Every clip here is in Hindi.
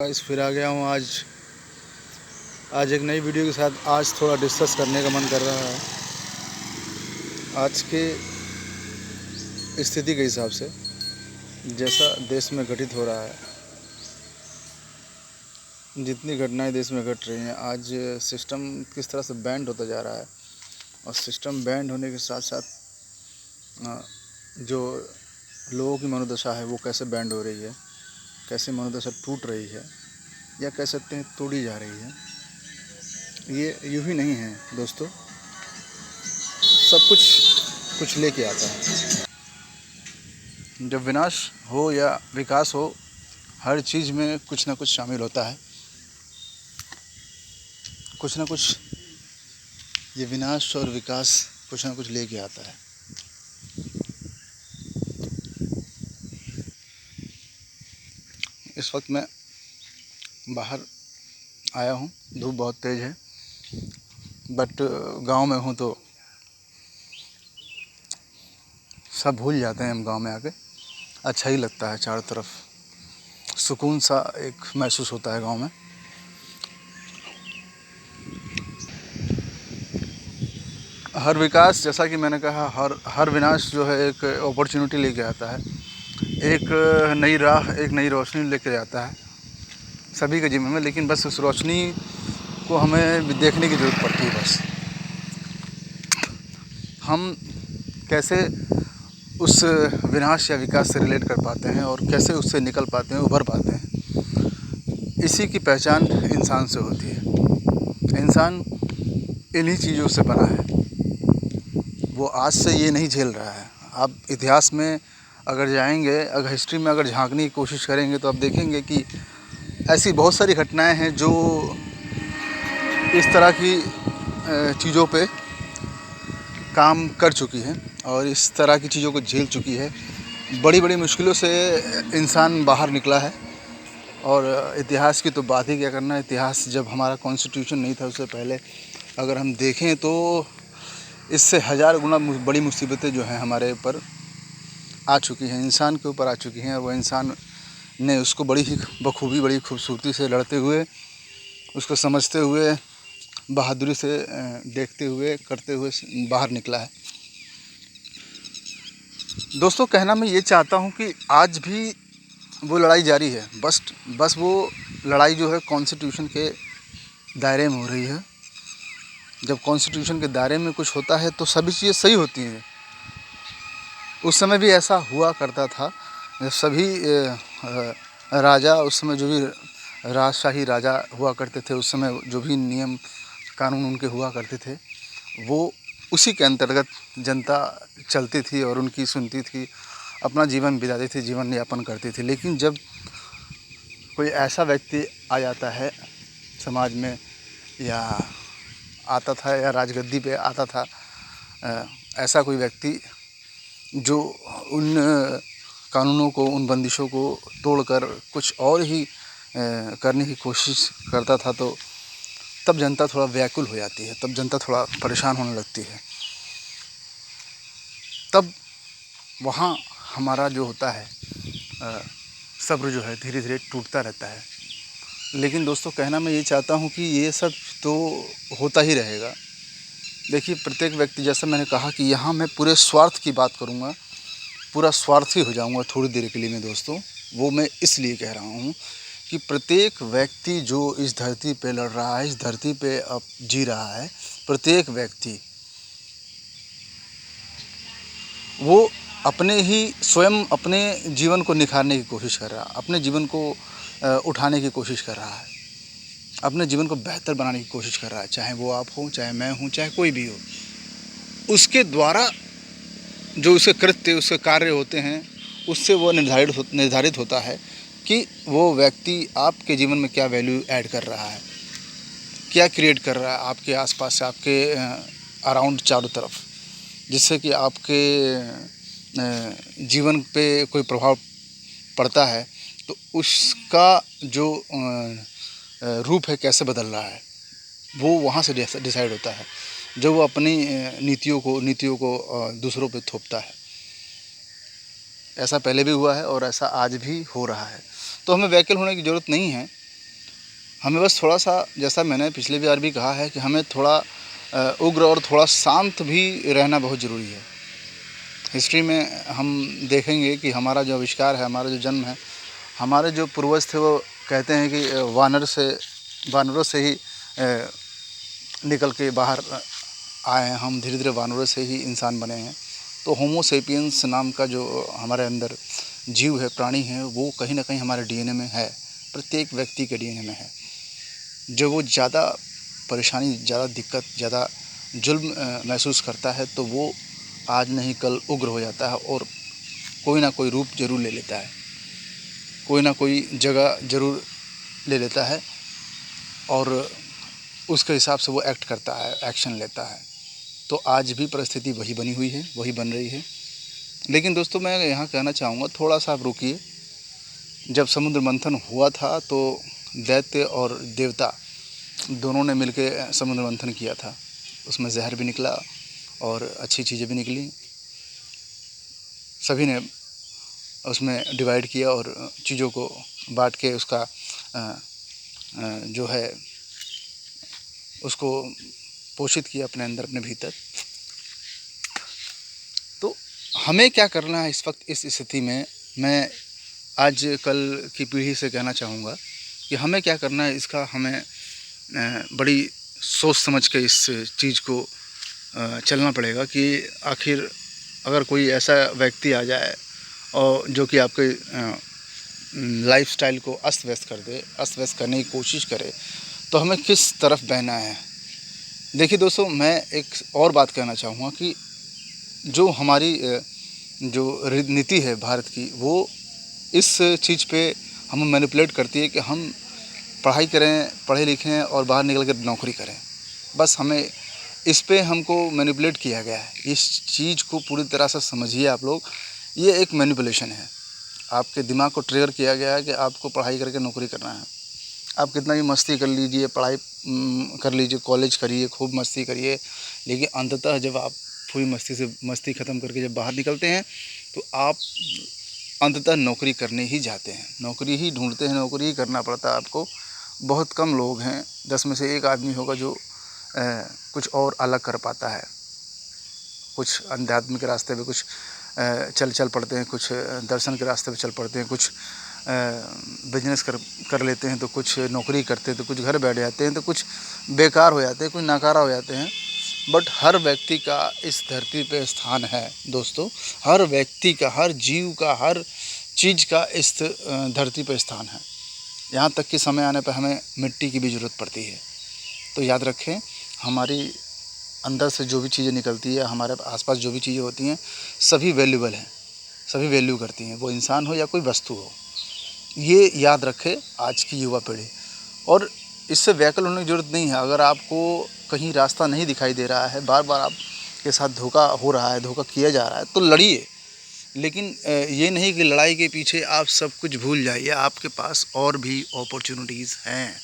गाइस फिर आ गया हूँ आज एक नई वीडियो के साथ। आज थोड़ा डिस्कस करने का मन कर रहा है आज के स्थिति के हिसाब से, जैसा देश में घटित हो रहा है, जितनी घटनाएं देश में घट रही हैं। आज सिस्टम किस तरह से बैंड होता जा रहा है, और सिस्टम बैंड होने के साथ साथ जो लोगों की मनोदशा है वो कैसे बैंड हो रही है, कैसे मनोदशा टूट रही है, या कह सकते हैं तोड़ी जा रही है। ये यूँ ही नहीं है दोस्तों, सब कुछ लेके आता है। जब विनाश हो या विकास हो, हर चीज़ में कुछ ना कुछ शामिल होता है। कुछ ना कुछ ये विनाश और विकास कुछ ना कुछ लेके आता है। इस वक्त मैं बाहर आया हूँ, धूप बहुत तेज़ है, बट गांव में हूँ तो सब भूल जाते हैं। हम गांव में आके अच्छा ही लगता है, चारों तरफ सुकून सा एक महसूस होता है गांव में। हर विकास, जैसा कि मैंने कहा, हर विनाश जो है एक अपॉर्चुनिटी लेके आता है, एक नई राह, एक नई रोशनी लेके आता है सभी के जीवन में। लेकिन बस उस रोशनी को हमें देखने की ज़रूरत पड़ती है। बस हम कैसे उस विनाश या विकास से रिलेट कर पाते हैं और कैसे उससे निकल पाते हैं, उभर पाते हैं, इसी की पहचान इंसान से होती है। इंसान इन्हीं चीज़ों से बना है। वो आज से ये नहीं झेल रहा है। आप इतिहास में अगर जाएंगे, अगर हिस्ट्री में अगर झांकने की कोशिश करेंगे, तो आप देखेंगे कि ऐसी बहुत सारी घटनाएं हैं जो इस तरह की चीज़ों पे काम कर चुकी हैं और इस तरह की चीज़ों को झेल चुकी है। बड़ी बड़ी मुश्किलों से इंसान बाहर निकला है। और इतिहास की तो बात ही क्या करना। इतिहास जब हमारा कॉन्स्टिट्यूशन नहीं था, उससे पहले अगर हम देखें तो इससे हज़ार गुना बड़ी मुसीबतें जो हैं हमारे ऊपर आ चुकी हैं, इंसान के ऊपर आ चुकी हैं। वो इंसान ने उसको बड़ी ही बखूबी, बड़ी खूबसूरती से लड़ते हुए, उसको समझते हुए, बहादुरी से देखते हुए, करते हुए बाहर निकला है। दोस्तों, कहना मैं ये चाहता हूँ कि आज भी वो लड़ाई जारी है। बस वो लड़ाई जो है कॉन्स्टिट्यूशन के दायरे में हो रही है। जब कॉन्स्टिट्यूशन के दायरे में कुछ होता है तो सभी चीज़ें सही होती हैं। उस समय भी ऐसा हुआ करता था, सभी राजा, उस समय जो भी राजशाही राजा हुआ करते थे, उस समय जो भी नियम कानून उनके हुआ करते थे, वो उसी के अंतर्गत जनता चलती थी और उनकी सुनती थी, अपना जीवन बिताती थी, जीवन यापन करती थी। लेकिन जब कोई ऐसा व्यक्ति आ जाता है समाज में, या आता था, या राजगद्दी पे आता था, ऐसा कोई व्यक्ति जो उन कानूनों को, उन बंदिशों को तोड़कर कुछ और ही करने की कोशिश करता था, तो तब जनता थोड़ा व्याकुल हो जाती है, तब जनता थोड़ा परेशान होने लगती है। तब वहाँ हमारा जो होता है सब्र जो है धीरे धीरे टूटता रहता है। लेकिन दोस्तों, कहना मैं ये चाहता हूँ कि ये सब तो होता ही रहेगा। देखिए, प्रत्येक व्यक्ति, जैसा मैंने कहा कि यहाँ मैं पूरे स्वार्थ की बात करूँगा, पूरा स्वार्थी हो जाऊँगा थोड़ी देर के लिए मैं दोस्तों। वो मैं इसलिए कह रहा हूँ कि प्रत्येक व्यक्ति जो इस धरती पे लड़ रहा है, इस धरती पे अब जी रहा है, प्रत्येक व्यक्ति वो अपने ही स्वयं अपने जीवन को निखारने की कोशिश कर रहा है, अपने जीवन को उठाने की कोशिश कर रहा है, अपने जीवन को बेहतर बनाने की कोशिश कर रहा है। चाहे वो आप हो, चाहे मैं हूँ, चाहे कोई भी हो। उसके द्वारा जो उसके कृत्य, उसके कार्य होते हैं, उससे वो निर्धारित होता है कि वो व्यक्ति आपके जीवन में क्या वैल्यू ऐड कर रहा है, क्या क्रिएट कर रहा है आपके आसपास से, आपके अराउंड, चारों तरफ, जिससे कि आपके जीवन पे कोई प्रभाव पड़ता है। तो उसका जो रूप है, कैसे बदल रहा है, वो वहाँ से डिसाइड होता है, जो वो अपनी नीतियों को दूसरों पे थोपता है। ऐसा पहले भी हुआ है और ऐसा आज भी हो रहा है। तो हमें व्याकुल होने की ज़रूरत नहीं है। हमें बस थोड़ा-सा, जैसा मैंने पिछली बार भी कहा है कि हमें थोड़ा उग्र और थोड़ा शांत भी रहना बहुत ज़रूरी है। हिस्ट्री में हम देखेंगे कि हमारा जो आविष्कार है, हमारा जो जन्म है, हमारे जो पूर्वज थे वो कहते हैं कि वानरों से ही निकल के बाहर आए हैं। हम धीरे-धीरे वानरों से ही इंसान बने हैं। तो होमो सेपियंस नाम का जो हमारे अंदर जीव है, प्राणी है, वो कहीं न कहीं हमारे डीएनए में है। प्रत्येक व्यक्ति के डीएनए में है। जब वो ज़्यादा परेशानी, ज़्यादा दिक्कत, ज़्यादा जुल्म महसूस करता है तो वो आज नहीं कल उग्र हो जाता है और कोई ना कोई रूप ज़रूर ले लेता है, कोई ना कोई जगह ज़रूर ले लेता है और उसके हिसाब से वो एक्ट करता है, एक्शन लेता है। तो आज भी परिस्थिति वही बनी हुई है, वही बन रही है। लेकिन दोस्तों, मैं यहाँ कहना चाहूँगा, थोड़ा-सा आप रुकिए। जब समुद्र मंथन हुआ था तो दैत्य और देवता दोनों ने मिलके समुद्र मंथन किया था। उसमें ज़हर भी निकला और अच्छी चीज़ें भी निकली। सभी ने उसमें डिवाइड किया और चीज़ों को बाँट के उसका जो है उसको पोषित किया अपने अंदर, अपने भीतर। तो हमें क्या करना है इस वक्त, इस स्थिति में? मैं आज कल की पीढ़ी से कहना चाहूँगा कि हमें क्या करना है, इसका हमें बड़ी सोच समझ के इस चीज़ को चलना पड़ेगा कि आखिर अगर कोई ऐसा व्यक्ति आ जाए और जो कि आपके लाइफ़स्टाइल को अस्त-व्यस्त कर दे, अस्त-व्यस्त करने की कोशिश करे, तो हमें किस तरफ बहना है? देखिए दोस्तों, मैं एक और बात कहना चाहूँगा कि जो हमारी जो नीति है भारत की, वो इस चीज़ पे हमें मैनिपुलेट करती है कि हम पढ़ाई करें, पढ़े लिखें और बाहर निकल कर नौकरी करें। बस हमें इस पे हमको मैनिपुलेट किया गया है। इस चीज़ को पूरी तरह से समझिए आप लोग, ये एक मैनिपुलेशन है। आपके दिमाग को ट्रिगर किया गया है कि आपको पढ़ाई करके नौकरी करना है। आप कितना भी मस्ती कर लीजिए, पढ़ाई कर लीजिए, कॉलेज करिए, खूब मस्ती करिए, लेकिन अंततः जब आप पूरी मस्ती ख़त्म करके जब बाहर निकलते हैं तो आप अंततः नौकरी करने ही जाते हैं, नौकरी ही ढूँढते हैं, नौकरी ही करना पड़ता है आपको। बहुत कम लोग हैं, 10 में से 1 आदमी होगा जो कुछ और अलग कर पाता है। कुछ आध्यात्मिक रास्ते पे कुछ चल पड़ते हैं, कुछ दर्शन के रास्ते पे चल पड़ते हैं, कुछ बिजनेस कर लेते हैं, तो कुछ नौकरी करते हैं, तो कुछ घर बैठ जाते हैं, तो कुछ बेकार हो जाते हैं, कुछ नाकारा हो जाते हैं। बट हर व्यक्ति का इस धरती पे स्थान है दोस्तों। हर व्यक्ति का, हर जीव का, हर चीज़ का इस धरती पे स्थान है। यहाँ तक कि समय आने पे हमें मिट्टी की भी ज़रूरत पड़ती है। तो याद रखें, हमारी अंदर से जो भी चीज़ें निकलती है, हमारे आसपास जो भी चीज़ें होती हैं, सभी वैल्यूएबल हैं, सभी वैल्यू करती हैं, वो इंसान हो या कोई वस्तु हो। ये याद रखे आज की युवा पीढ़ी। और इससे व्याकुल होने की ज़रूरत नहीं है। अगर आपको कहीं रास्ता नहीं दिखाई दे रहा है, बार-बार आपके साथ धोखा हो रहा है, धोखा किया जा रहा है, तो लड़िए। लेकिन ये नहीं कि लड़ाई के पीछे आप सब कुछ भूल जाइए। आपके पास और भी अपॉर्चुनिटीज़ हैं।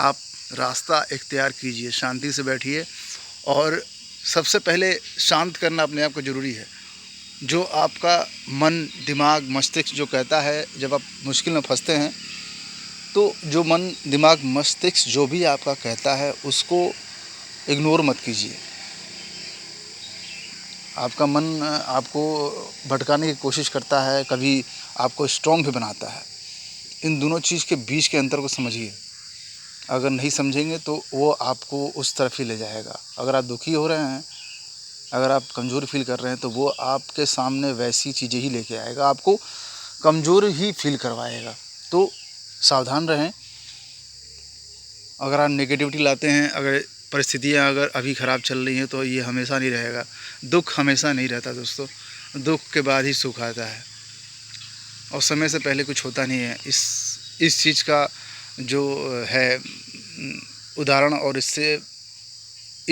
आप रास्ता इख्तियार कीजिए, शांति से बैठिए और सबसे पहले शांत करना अपने आप को ज़रूरी है। जो आपका मन, दिमाग, मस्तिष्क जो कहता है, जब आप मुश्किल में फँसते हैं, तो जो मन, दिमाग, मस्तिष्क जो भी आपका कहता है, उसको इग्नोर मत कीजिए। आपका मन आपको भटकाने की कोशिश करता है, कभी आपको स्ट्रॉन्ग भी बनाता है। इन दोनों चीज़ के बीच के अंतर को समझिए। अगर नहीं समझेंगे तो वो आपको उस तरफ ही ले जाएगा। अगर आप दुखी हो रहे हैं, अगर आप कमज़ोर फ़ील कर रहे हैं, तो वो आपके सामने वैसी चीज़ें ही लेके आएगा, आपको कमज़ोर ही फ़ील करवाएगा। तो सावधान रहें। अगर आप नेगेटिविटी लाते हैं, अगर परिस्थितियाँ अगर अभी ख़राब चल रही हैं, तो ये हमेशा नहीं रहेगा। दुःख हमेशा नहीं रहता दोस्तों, दुःख के बाद ही सुख आता है और समय से पहले कुछ होता नहीं है। इस चीज़ का जो है उदाहरण, और इस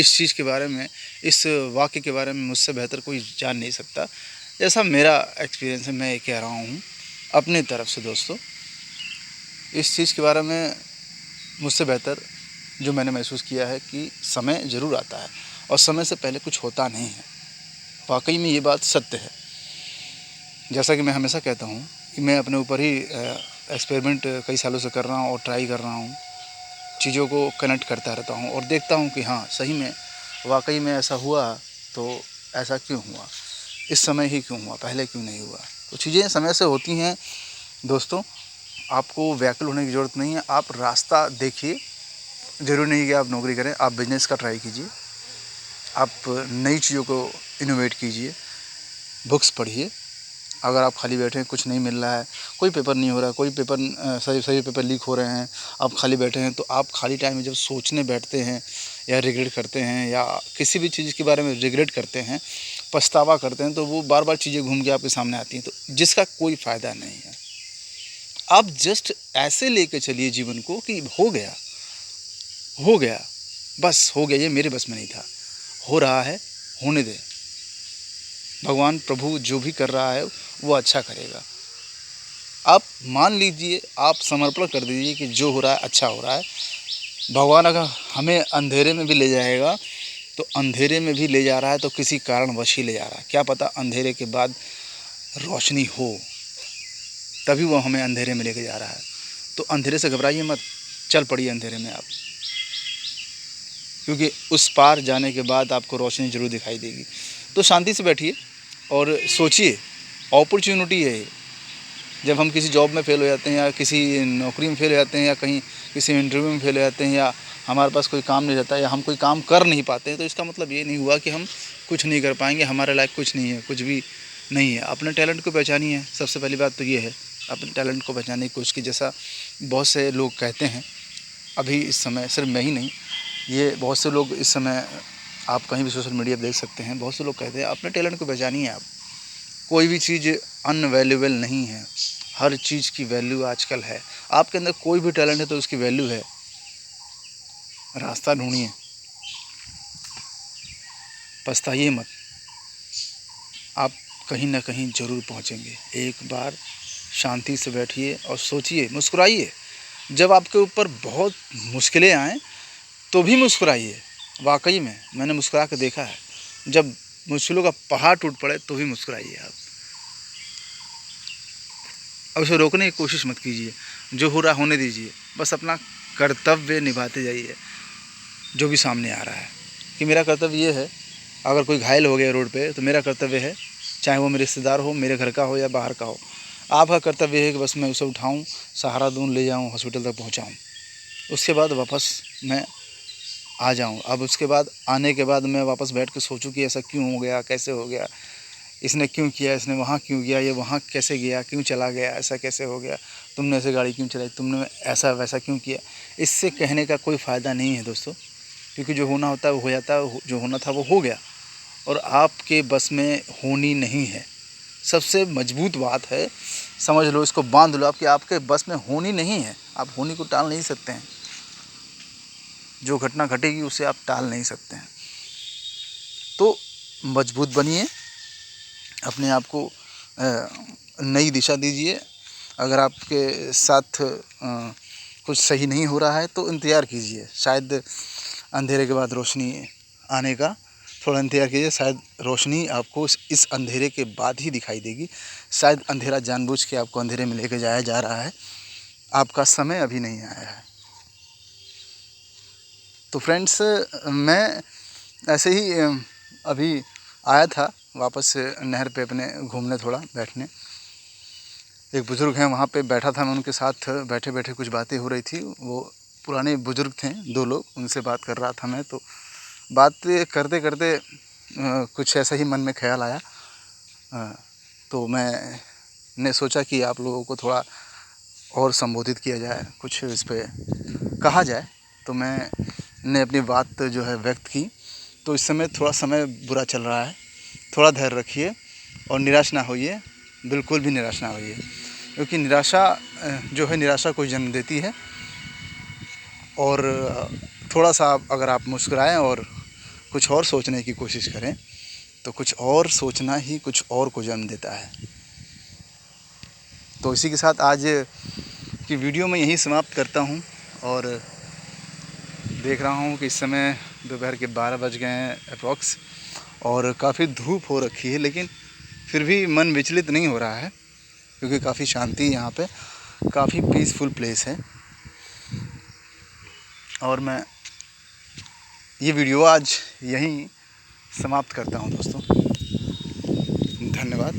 चीज़ के बारे में, इस वाक्य के बारे में मुझसे बेहतर कोई जान नहीं सकता। जैसा मेरा एक्सपीरियंस है, मैं ये कह रहा हूँ अपनी तरफ से दोस्तों। इस चीज़ के बारे में मुझसे बेहतर जो मैंने महसूस किया है कि समय ज़रूर आता है और समय से पहले कुछ होता नहीं है। वाक़ई में ये बात सत्य है। जैसा कि मैं हमेशा कहता हूँ कि मैं अपने ऊपर ही एक्सपेरिमेंट कई सालों से कर रहा हूँ और ट्राई कर रहा हूँ। चीज़ों को कनेक्ट करता रहता हूँ और देखता हूँ कि हाँ, सही में वाक़ई में ऐसा हुआ, तो ऐसा क्यों हुआ? इस समय ही क्यों हुआ? पहले क्यों नहीं हुआ? तो चीज़ें समय से होती हैं दोस्तों, आपको व्याकुल होने की ज़रूरत नहीं है। आप रास्ता देखिए, ज़रूरी नहीं कि आप नौकरी करें, आप बिज़नेस का ट्राई कीजिए, आप नई चीज़ों को इनोवेट कीजिए, बुक्स पढ़िए। अगर आप खाली बैठे हैं, कुछ नहीं मिल रहा है, कोई पेपर नहीं हो रहा है, कोई पेपर सही सही पेपर लीक हो रहे हैं, आप खाली बैठे हैं, तो आप खाली टाइम में जब सोचने बैठते हैं या रिग्रेट करते हैं या किसी भी चीज़ के बारे में रिग्रेट करते हैं, पछतावा करते हैं, तो वो बार-बार चीज़ें घूम के आपके सामने आती हैं, तो जिसका कोई फ़ायदा नहीं है। आप जस्ट ऐसे लेके चलिए जीवन को कि हो गया, बस हो गया, ये मेरे बस में नहीं था, हो रहा है, होने दें। भगवान प्रभु जो भी कर रहा है वो अच्छा करेगा। आप मान लीजिए, आप समर्पण कर दीजिए कि जो हो रहा है अच्छा हो रहा है। भगवान अगर हमें अंधेरे में भी ले जाएगा, तो अंधेरे में भी ले जा रहा है तो किसी कारणवश ही ले जा रहा है। क्या पता अंधेरे के बाद रोशनी हो, तभी वो हमें अंधेरे में लेके जा रहा है। तो अंधेरे से घबराइए मत, चल पड़िए अंधेरे में आप, क्योंकि उस पार जाने के बाद आपको रोशनी ज़रूर दिखाई देगी। तो शांति से बैठिए और सोचिए, अपॉर्चुनिटी है ये। जब हम किसी जॉब में फ़ेल हो जाते हैं या किसी नौकरी में फ़ेल हो जाते हैं या कहीं किसी इंटरव्यू में फ़ेल हो जाते हैं या हमारे पास कोई काम नहीं रहता या हम कोई काम कर नहीं पाते हैं, तो इसका मतलब ये नहीं हुआ कि हम कुछ नहीं कर पाएंगे, हमारे लायक कुछ नहीं है, कुछ भी नहीं है। अपने टैलेंट को पहचानिए, सबसे पहली बात तो ये है, अपने टैलेंट को पहचानने की कोशिश की। जैसा बहुत से लोग कहते हैं अभी इस समय, सिर्फ मैं ही नहीं, ये बहुत से लोग इस समय, आप कहीं भी सोशल मीडिया पर देख सकते हैं, बहुत से लोग कहते हैं अपने टैलेंट को पहचानिए आप। कोई भी चीज़ अनवैल्यूएबल नहीं है, हर चीज़ की वैल्यू आजकल है। आपके अंदर कोई भी टैलेंट है तो उसकी वैल्यू है। रास्ता ढूंढिए, पछताइए मत, आप कहीं ना कहीं ज़रूर पहुंचेंगे। एक बार शांति से बैठिए और सोचिए, मुस्कुराइए। जब आपके ऊपर बहुत मुश्किलें आएँ तो भी मुस्कुराइए। वाकई में मैंने मुस्कुरा कर देखा है, जब मुश्किलों का पहाड़ टूट पड़े तो भी मुस्कुराइए आप। अब उसे रोकने की कोशिश मत कीजिए, जो हो रहा होने दीजिए, बस अपना कर्तव्य निभाते जाइए। जो भी सामने आ रहा है कि मेरा कर्तव्य ये है, अगर कोई घायल हो गया रोड पे तो मेरा कर्तव्य है, चाहे वो मेरे रिश्तेदार हो, मेरे घर का हो या बाहर का हो, आपका कर्तव्य है कि बस मैं उसे उठाऊं, सहारा दूं, ले जाऊं, हॉस्पिटल तक पहुंचाऊं, उसके बाद वापस मैं आ जाऊं। अब उसके बाद आने के बाद मैं वापस बैठ के सोचूं कि ऐसा क्यों हो गया, कैसे हो गया, इसने क्यों किया, इसने वहाँ क्यों गया, ये वहाँ कैसे गया, क्यों चला गया, ऐसा कैसे हो गया, तुमने ऐसे गाड़ी क्यों चलाई, तुमने ऐसा वैसा क्यों किया। इससे कहने का कोई फ़ायदा नहीं है दोस्तों, क्योंकि जो होना होता है वो हो जाता है, जो होना था वो हो गया और आपके बस में होनी नहीं है। सबसे मजबूत बात है, समझ लो, इसको बांध लो, आपके बस में होनी नहीं है। आप होनी को टाल नहीं सकते हैं, जो घटना घटेगी उसे आप टाल नहीं सकते हैं। तो मजबूत बनिए, अपने आप को नई दिशा दीजिए। अगर आपके साथ कुछ सही नहीं हो रहा है तो इंतज़ार कीजिए, शायद अंधेरे के बाद रोशनी आने का थोड़ा इंतज़ार कीजिए। शायद रोशनी आपको इस अंधेरे के बाद ही दिखाई देगी। शायद अंधेरा जानबूझ के आपको अंधेरे में लेके जाया जा रहा है, आपका समय अभी नहीं आया है। तो फ्रेंड्स, मैं ऐसे ही अभी आया था वापस से नहर पे अपने घूमने, थोड़ा बैठने। एक बुज़ुर्ग हैं, वहाँ पे बैठा था मैं, उनके साथ बैठे बैठे कुछ बातें हो रही थी। वो पुराने बुज़ुर्ग थे, 2 लोग, उनसे बात कर रहा था मैं। तो बात करते करते कुछ ऐसा ही मन में ख्याल आया। तो मैंने सोचा कि आप लोगों को थोड़ा और संबोधित किया जाए, कुछ इस पे कहा जाए। तो मैंने अपनी बात जो है व्यक्त की। तो इस समय थोड़ा समय बुरा चल रहा है, थोड़ा धैर्य रखिए और निराश ना होइए, बिल्कुल भी निराश ना होइए, क्योंकि निराशा जो है, निराशा को जन्म देती है। और थोड़ा सा अगर आप मुस्कुराएं और कुछ और सोचने की कोशिश करें, तो कुछ और सोचना ही कुछ और को जन्म देता है। तो इसी के साथ आज की वीडियो मैं यहीं समाप्त करता हूं। और देख रहा हूं कि इस समय दोपहर के 12 बज गए हैं अप्रॉक्स, और काफ़ी धूप हो रखी है, लेकिन फिर भी मन विचलित नहीं हो रहा है, क्योंकि काफ़ी शांति यहाँ पे, काफ़ी पीसफुल प्लेस है। और मैं ये वीडियो आज यहीं समाप्त करता हूँ दोस्तों। धन्यवाद।